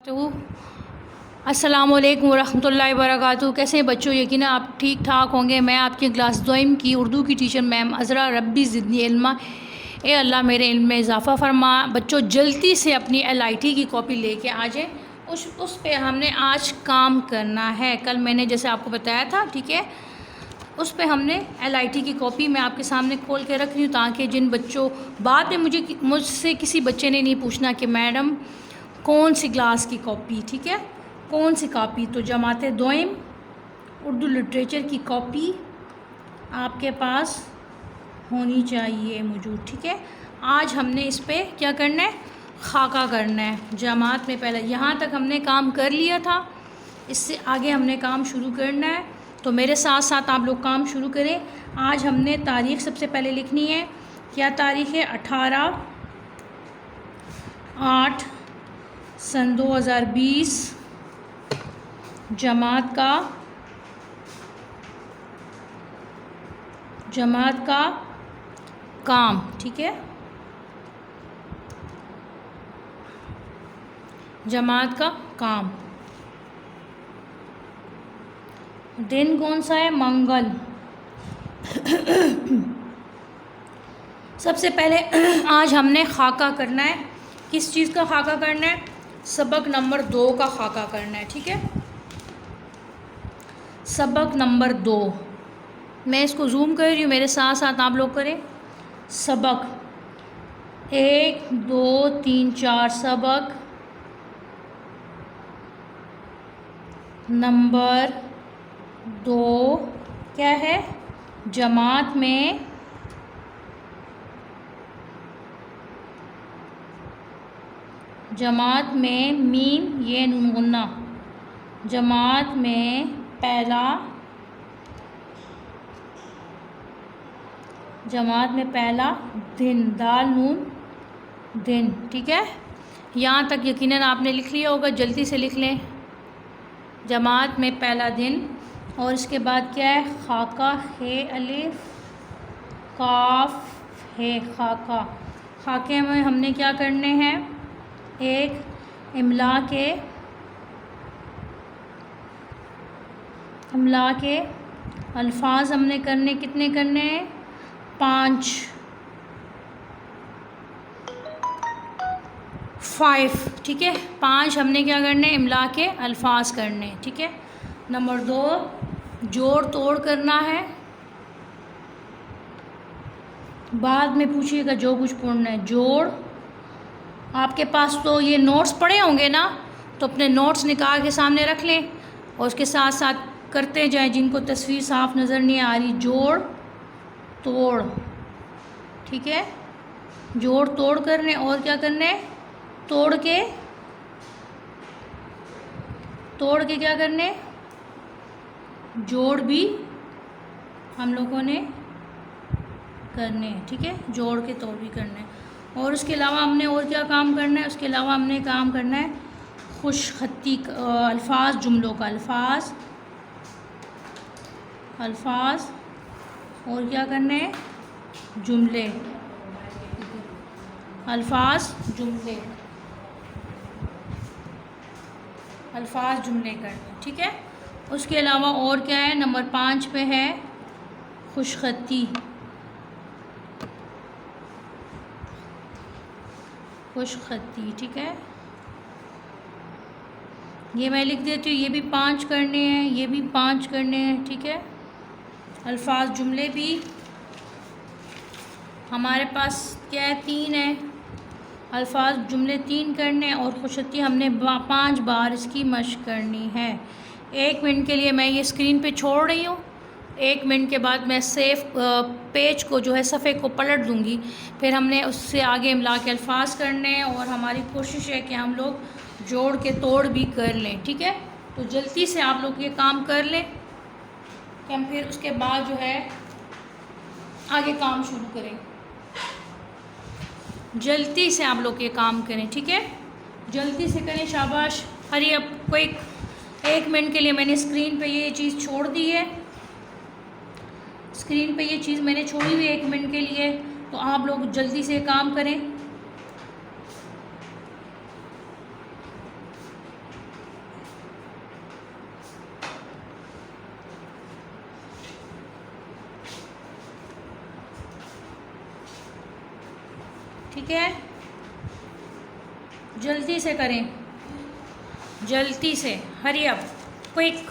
तो अस्सलामुअलैकुम वरहमतुल्लाहि वबरकातुहू। कैसे हैं बच्चों? यकीनन आप ठीक ठाक होंगे। मैं आपकी क्लास दोइम की उर्दू की टीचर मैम अज़रा। रब्बी ज़िदनी इल्मा, ए अल्लाह मेरे इल्म में इजाफ़ा फरमा। बच्चों जल्दी से अपनी LIT की कॉपी लेके आ जाएँ। उस पे हमने आज काम करना है। कल मैंने जैसे आपको बताया था, ठीक है, उस पे हमने LIT की कॉपी मैं आपके सामने खोल के रख रही हूँ, ताकि जिन बच्चों बाद में मुझसे किसी बच्चे ने नहीं पूछना कि मैडम कौन सी क्लास की कॉपी, ठीक है, कौन सी कॉपी। तो जमात दोइम उर्दू लिटरेचर की कॉपी आपके पास होनी चाहिए मौजूद, ठीक है। आज हमने इस पे क्या करना है, खाका करना है। जमात में पहले यहाँ तक हमने काम कर लिया था, इससे आगे हमने काम शुरू करना है। तो मेरे साथ साथ आप लोग काम शुरू करें। आज हमने तारीख़ सबसे पहले लिखनी है। क्या तारीख़ है? 18/8/2020। जमात का काम, ठीक है, जमात का काम। दिन कौन सा है? मंगल। सबसे पहले आज हमने खाका करना है। किस चीज़ का खाका करना है? सबक नंबर 2 का खाका करना है, ठीक है। सबक नंबर 2, मैं इसको जूम कर रही हूँ, मेरे साथ साथ आप लोग करें। सबक 1 2 3 4, सबक नंबर 2 क्या है? जमात में मीम ये नून गुन्ना। जमात में पहला दिन, दाल नून दिन, ठीक है। यहाँ तक यकीनन आपने लिख लिया होगा, जल्दी से लिख लें। जमात में पहला दिन। और इसके बाद क्या है? खाका है, अलिफ काफ है, खाका। खाके में हमने क्या करने हैं? एक इमला के अल्फाज हमने करने, कितने करने हैं? 5, ठीक है। 5 हमने क्या करने? इमला के अल्फाज करने, ठीक है। नंबर 2 जोड़ तोड़ करना है। बाद में पूछिएगा जो कुछ पढ़ना है। जोड़, आपके पास तो ये नोट्स पड़े होंगे ना, तो अपने नोट्स निकाल के सामने रख लें और उसके साथ साथ करते जाएं। जिनको तस्वीर साफ़ नज़र नहीं आ रही, जोड़ तोड़, ठीक है। जोड़ तोड़ करने और क्या करने? तोड़ के क्या करने? जोड़ भी हम लोगों ने करने हैं, ठीक है। जोड़ के तोड़ भी करने हैं। और उसके अलावा हमने और क्या काम करना है? उसके अलावा हमने काम करना है खुशखती अल्फाज, जुमलों का अल्फाज और क्या करने हैं? जुमले, अल्फाज जुमले करने, ठीक है। उसके अलावा और क्या है? नंबर 5 पे है खुशखती, ठीक है। ये मैं लिख देती हूँ। ये भी 5 करने हैं, ये भी 5 करने हैं, ठीक है। अल्फाज जुमले भी हमारे पास क्या है? 3 है। अल्फाज जुमले 3 करने और खुशखती हमने 5 बार इसकी मशक करनी है। 1 मिनट के लिए मैं ये स्क्रीन पे छोड़ रही हूँ। 1 मिनट के बाद मैं सेफ पेज को जो है, सफ़े को पलट दूँगी। फिर हमने उससे आगे इमला के अल्फाज करने हैं और हमारी कोशिश है कि हम लोग जोड़ के तोड़ भी कर लें, ठीक है। तो जल्दी से आप लोग ये काम कर लें कि हम फिर उसके बाद जो है आगे काम शुरू करें। जल्दी से आप लोग ये काम करें, ठीक है। जल्दी से करें, शाबाश। Hurry up quick. 1 मिनट के लिए मैंने स्क्रीन पे ये चीज़ छोड़ दी है। स्क्रीन पे ये चीज़ मैंने छोड़ी हुई 1 मिनट के लिए, तो आप लोग जल्दी से काम करें। ठीक है, जल्दी से करें, जल्दी से, हरी अप, क्विक,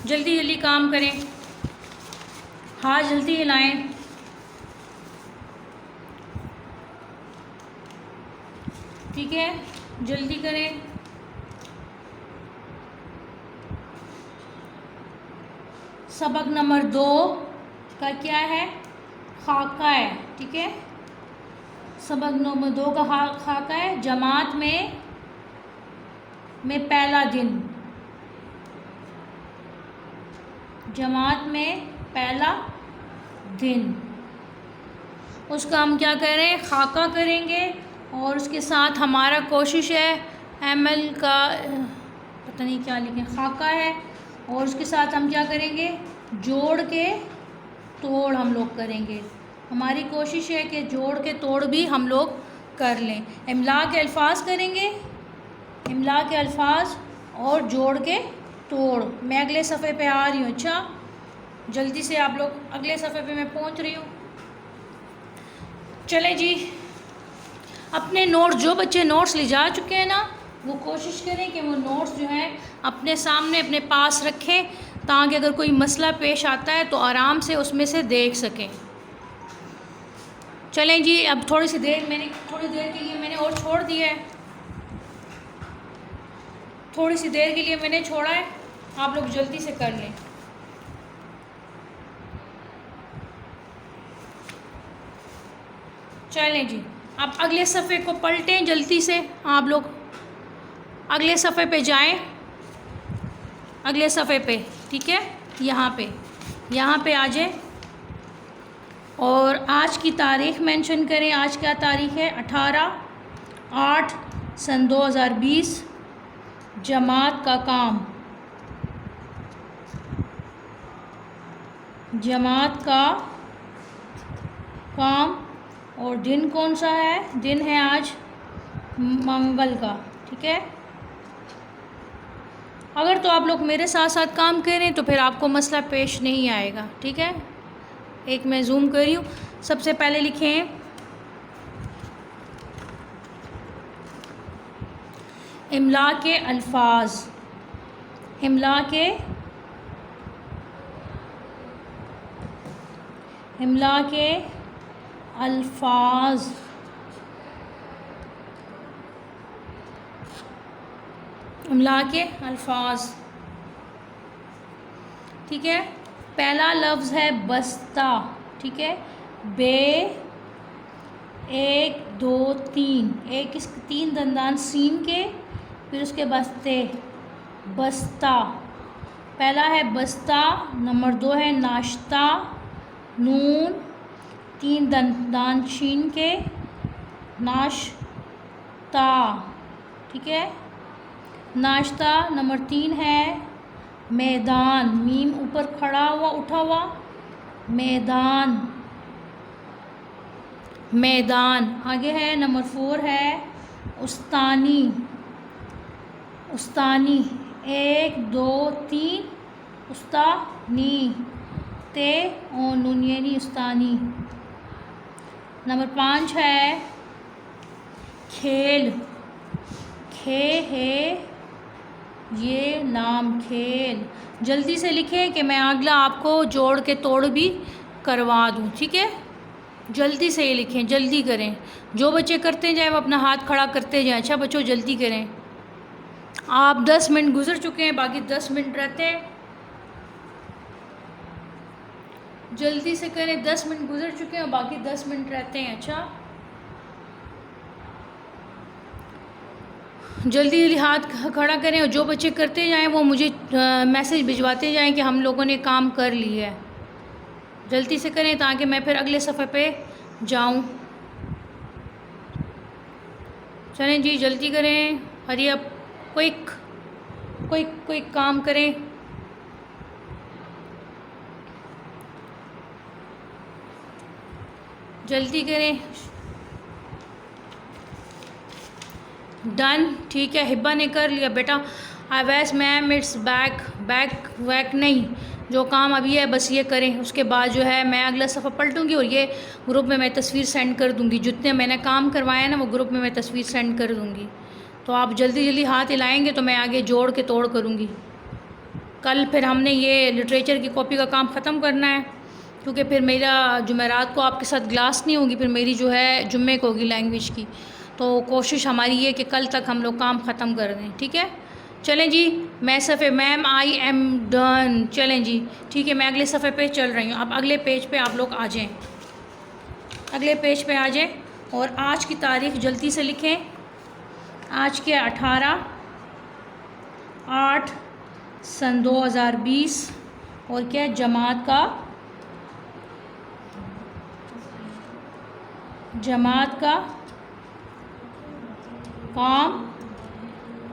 जल्दी जल्दी काम करें, हाथ जल्दी हिलाएं। ठीक है, जल्दी करें। सबक नंबर 2 का क्या है? खाका है। ठीक है, सबक नंबर 2 का खाका है। जमात में पहला दिन, जमात में पहला दिन, उसका हम क्या करें? खाका करेंगे। और उसके साथ हमारा कोशिश है एमएल का पता नहीं क्या लिखें, खाका है। और उसके साथ हम क्या करेंगे? जोड़ के तोड़ हम लोग करेंगे। हमारी कोशिश है कि जोड़ के तोड़ भी हम लोग कर लें। इमला के अल्फाज करेंगे, इमला के अल्फाज और जोड़ के तोड़। मैं अगले सफ़े पे आ रही हूँ। अच्छा, जल्दी से आप लोग, अगले सफ़े पे मैं पहुँच रही हूँ। चले जी, अपने नोट्स, जो बच्चे नोट्स ले जा चुके हैं ना, वो कोशिश करें कि वो नोट्स जो हैं अपने सामने, अपने पास रखें, ताकि अगर कोई मसला पेश आता है तो आराम से उसमें से देख सकें। चलें जी, अब थोड़ी देर के लिए मैंने और छोड़ दिया है, थोड़ी सी देर के लिए मैंने छोड़ा है, आप लोग जल्दी से कर लें। चलें जी, अब अगले सफ़े को पलटें जल्दी से। आप लोग अगले सफ़े पे जाएं, अगले सफ़े पे। ठीक है, यहाँ पे आ जाएं और आज की तारीख़ मेंशन करें। आज क्या तारीख़ है? 18/8/2020। जमात का काम, जमात का काम। और दिन कौन सा है? दिन है आज मंगल का। ठीक है, अगर तो आप लोग मेरे साथ साथ काम करें तो फिर आपको मसला पेश नहीं आएगा। ठीक है, एक मैं जूम कर रही हूँ। सबसे पहले लिखें इमला के अल्फाज, इमला के अल्फाज। इमला के अल्फाज। ठीक है, पहला लफ्ज़ है बस्ता। ठीक है, बे 1 2 3, एक इस 3 दंदान सीन के, फिर उसके बस्ते, बस्ता। पहला है बस्ता। नंबर 2 है नाश्ता, नून 3 दंदान शीन के, नाश्ता। ठीक है, नाश्ता। नंबर 3 है मैदान, मीम ऊपर खड़ा हुआ, उठा हुआ, मैदान, मैदान। आगे है नंबर 4 है उस्तानी, उस्तानी 1 2 3, उस्तानी, ते और नूनियनी, उस्तानी। नंबर 5 है खेल, खे है ये नाम, खेल। जल्दी से लिखें कि मैं अगला आपको जोड़ के तोड़ भी करवा दूँ। ठीक है, जल्दी से ये लिखें, जल्दी करें। जो बच्चे करते जाएं वो अपना हाथ खड़ा करते जाएं। अच्छा बच्चों, जल्दी करें। आप 10 मिनट गुजर चुके हैं, बाकी 10 मिनट रहते हैं। जल्दी से करें, 10 मिनट गुजर चुके हैं, बाकी 10 मिनट रहते हैं। अच्छा, जल्दी जल्दी हाथ खड़ा करें और जो बच्चे करते जाएं वो मुझे मैसेज भिजवाते जाएं कि हम लोगों ने काम कर लिया है। जल्दी से करें ताकि मैं फिर अगले सफ़े पे जाऊं। चलें जी, जल्दी करें, hurry up, quick quick quick काम करें। जल्दी करें। डन। ठीक है, हिब्बा ने कर लिया बेटा। Awais ma'am it's back, back वैक नहीं, जो काम अभी है बस ये करें, उसके बाद जो है मैं अगला सफ़ा पलटूँगी और ये ग्रुप में मैं तस्वीर सेंड कर दूँगी। जितने मैंने काम करवाया ना वो ग्रुप में मैं तस्वीर सेंड कर दूँगी। तो आप जल्दी जल्दी हाथ हिलाएँगे तो मैं आगे जोड़ के तोड़ करूँगी। कल फिर हमने ये लिटरेचर की कॉपी का काम ख़त्म करना है, क्योंकि फिर मेरा जुमेरात को आपके साथ क्लास नहीं होगी, फिर मेरी जो है जुम्मे को होगी लैंग्वेज की। तो कोशिश हमारी ये कि कल तक हम लोग काम ख़त्म कर दें, ठीक है। चलें जी, मैं सफ़े मैम आई एम डन। चलें जी ठीक है, मैं अगले सफ़े पे चल रही हूँ। अब अगले पेज पे आप लोग आ जाएं, अगले पेज पे आ जाएं और आज की तारीख़ जल्दी से लिखें। आज के 18/8/2020 और क्या जमात का काम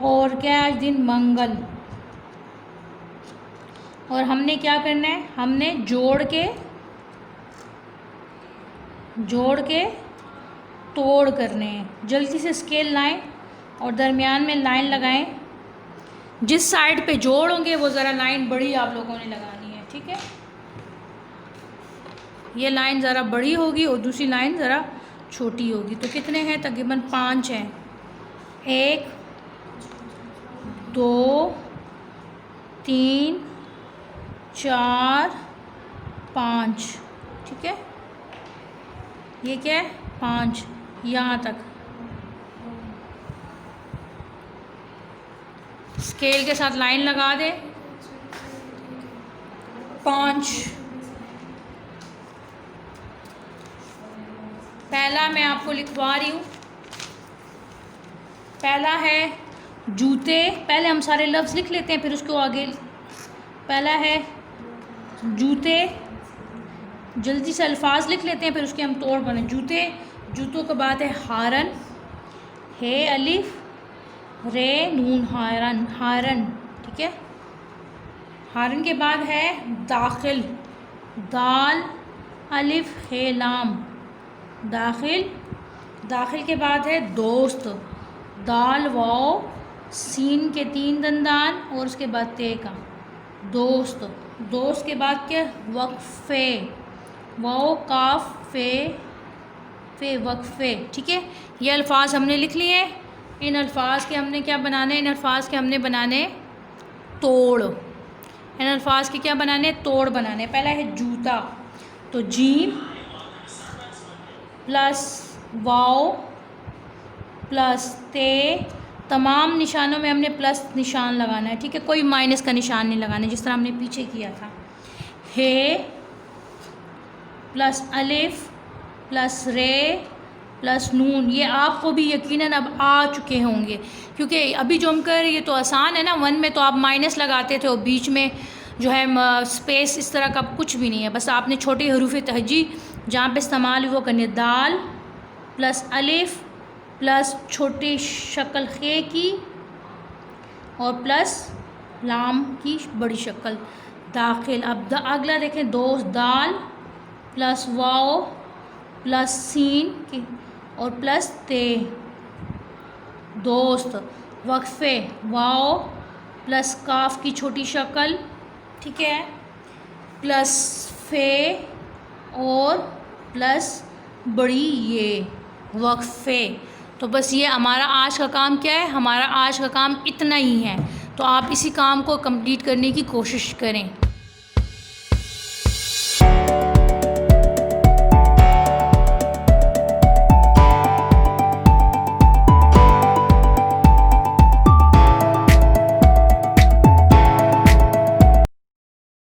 और क्या आज दिन मंगल। और हमने क्या करना है, हमने जोड़ के तोड़ करने हैं। जल्दी से स्केल लाएं और दरमियान में लाइन लगाएं। जिस साइड पे जोड़ होंगे वो ज़रा लाइन बड़ी आप लोगों ने लगानी है, ठीक है। ये लाइन ज़रा बड़ी होगी और दूसरी लाइन ज़रा छोटी होगी। तो कितने हैं, तकरीबन 5 हैं। 1 2 3 4 5, ठीक है। ये क्या है, 5 यहाँ तक। स्केल के साथ लाइन लगा दे। 5 पहला मैं आपको लिखवा रही हूँ। पहला है जूते। पहले हम सारे लफ्ज़ लिख लेते हैं फिर उसको आगे। पहला है जूते, जल्दी से अल्फाज लिख लेते हैं फिर उसके हम तोड़ बने। जूते, जूतों के बाद है हारन, हे अलिफ रे नून हारन, हारन, ठीक है। हारन के बाद है दाखिल, दाल अलिफ हे लाम, दाखिल। दाखिल के बाद है दोस्त, दाल वाओ सीन के 3 दंदान और उसके बाद ते का, दोस्त। दोस्त के बाद क्या, वक्फे, वाओ काफ फे फे, वक्फे, ठीक है। ये अल्फाज हमने लिख लिए। इन अल्फाज के हमने क्या बनाने, इन अल्फाज के हमने बनाने तोड़। इन अल्फाज के क्या बनाने, तोड़ बनाने। पहला है जूता, तो जीम प्लस वाओ प्लस ते, तमाम निशानों में हमने प्लस निशान लगाना है, ठीक है। कोई माइनस का निशान नहीं लगाना, जिस तरह हमने पीछे किया था। हे प्लस अलिफ प्लस रे प्लस नून। ये आपको भी यकीनन अब आ चुके होंगे, क्योंकि अभी जो हम कर रहे हैं ये तो आसान है ना। 1 में तो आप माइनस लगाते थे और बीच में जो है स्पेस इस तरह का कुछ भी नहीं है। बस आपने छोटे हरूफ तहजी जहाँ पे इस्तेमाल हुई वो करनी। दाल प्लस अलिफ प्लस छोटी शक्ल खे की और प्लस लाम की बड़ी शक्ल दाखिल। अब अगला देखें, दोस्त, दाल प्लस वाओ प्लस सीन की और प्लस ते, दोस्त। वक्फे, वाओ प्लस काफ की छोटी शक्ल, ठीक है, प्लस फे और प्लस बड़ी ये वक्फे। तो बस ये हमारा आज का काम क्या है, हमारा आज का काम इतना ही है। तो आप इसी काम को कंप्लीट करने की कोशिश करें।